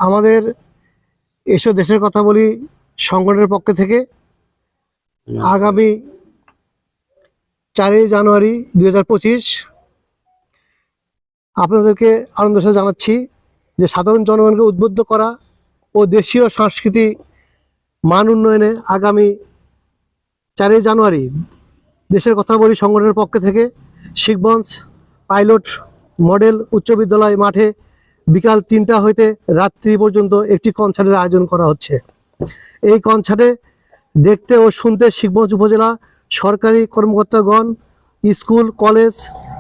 আমাদের এসো দেশের কথা বলি সংগঠনের পক্ষ থেকে আগামী 4 জানুয়ারি 2025 আপনাদেরকে আনন্দের সাথে জানাচ্ছি যে সাধারণ জনগণকে উদ্বুদ্ধ করা ও দেশীয় সংস্কৃতি মান উন্নয়নে আগামী 4 জানুয়ারি দেশের কথা বলি সংগঠনের পক্ষ থেকে শিখগঞ্জ পাইলট মডেল উচ্চ বিদ্যালয় মাঠে বিকাল 3টা হইতে রাত্রি পর্যন্ত একটি কনসার্টের আয়োজন করা হচ্ছে। এই কনসার্টে দেখতে ও শুনতে শিখগঞ্জ উপজেলা সরকারি কর্মকর্তাগণ, স্কুল কলেজ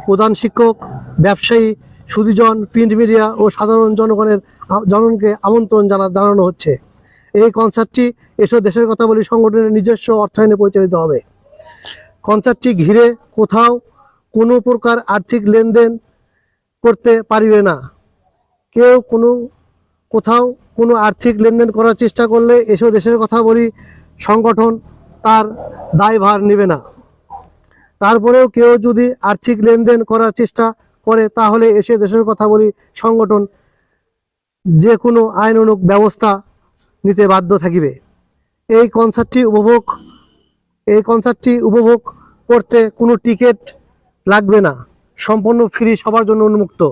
প্রধান শিক্ষক, ব্যবসায়ী, সুধীজন, প্রিন্ট মিডিয়া ও সাধারণ জনগণকে আমন্ত্রণ জানানো হচ্ছে। এই কনসার্টটি এসো দেশের কথা বলি সংগঠনের নিজস্ব অর্থায়নে পরিচালিত হবে। কনসার্টটি ঘিরে কোথাও কোনো প্রকার আর্থিক লেনদেন করতে পারিবে না। কেউ কোথাও কোনো আর্থিক লেনদেন করার চেষ্টা করলে এসো দেশের কথা বলি সংগঠন তার দায়ভার নেবে না। তারপরেও কেউ যদি আর্থিক লেনদেন করার চেষ্টা করে তাহলে এসে দেশের কথা বলি সংগঠন যে কোনো আইনানুগ ব্যবস্থা নিতে বাধ্য থাকিবে। এই কনসার্টটি উপভোগ করতে কোনো টিকিট লাগবে না, সম্পূর্ণ ফ্রি, সবার জন্য উন্মুক্ত।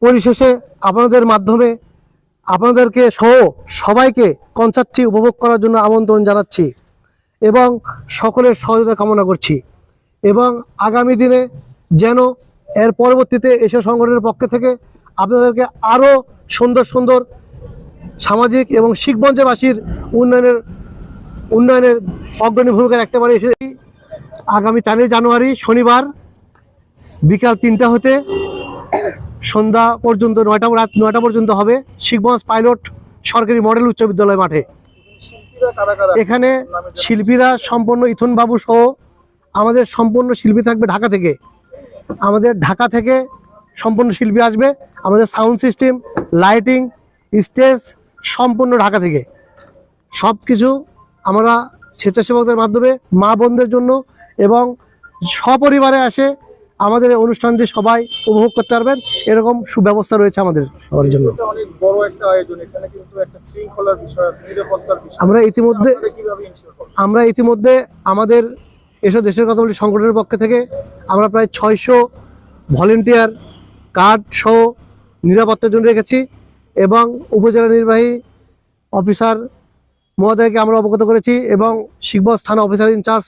পরিশেষে আপনাদের মাধ্যমে আপনাদেরকে সহ সবাইকে কনসার্টটি উপভোগ করার জন্য আমন্ত্রণ জানাচ্ছি এবং সকলের সহযোগিতা কামনা করছি এবং আগামী দিনে যেন এর পরবর্তীতে এসব সংগঠনের পক্ষ থেকে আপনাদেরকে আরও সুন্দর সুন্দর সামাজিক এবং শিখগঞ্জবাসীর উন্নয়নের অগ্রণী ভূমিকা রাখতে পারে। এসে আগামী 4 জানুয়ারি শনিবার বিকাল 3টা হতে সন্ধ্যা পর্যন্ত রাত 9টা পর্যন্ত হবে শিখগঞ্জ পাইলট সরকারি মডেল উচ্চ বিদ্যালয় মাঠে। এখানে শিল্পীরা সম্পূর্ণ ইথুন বাবু সহ আমাদের সম্পূর্ণ শিল্পী থাকবে ঢাকা থেকে। আমাদের ঢাকা থেকে সম্পূর্ণ শিল্পী আসবে। আমাদের সাউন্ড সিস্টেম, লাইটিং, স্টেজ সম্পূর্ণ ঢাকা থেকে। সব কিছু আমরা স্বেচ্ছাসেবকদের মাধ্যমে মা বোনদের জন্য এবং সপরিবারে আসে আমাদের অনুষ্ঠানটি সবাই উপভোগ করতে পারবেন, এরকম সুব্যবস্থা রয়েছে আমাদের সবার জন্য। অনেক বড় একটা আয়োজন, এখানে কিন্তু একটা শৃঙ্খলার বিষয় আছে, নিরাপত্তার বিষয়। আমরা ইতিমধ্যে আমাদের এসব দেশের কথা বলি সংগঠনের পক্ষ থেকে আমরা প্রায় 600 ভলেন্টিয়ার কার্ড সহ নিরাপত্তার জন্য রেখেছি এবং উপজেলা নির্বাহী অফিসার মহোদয়কে আমরা অবগত করেছি এবং শিখগঞ্জ থানা অফিসার ইনচার্জ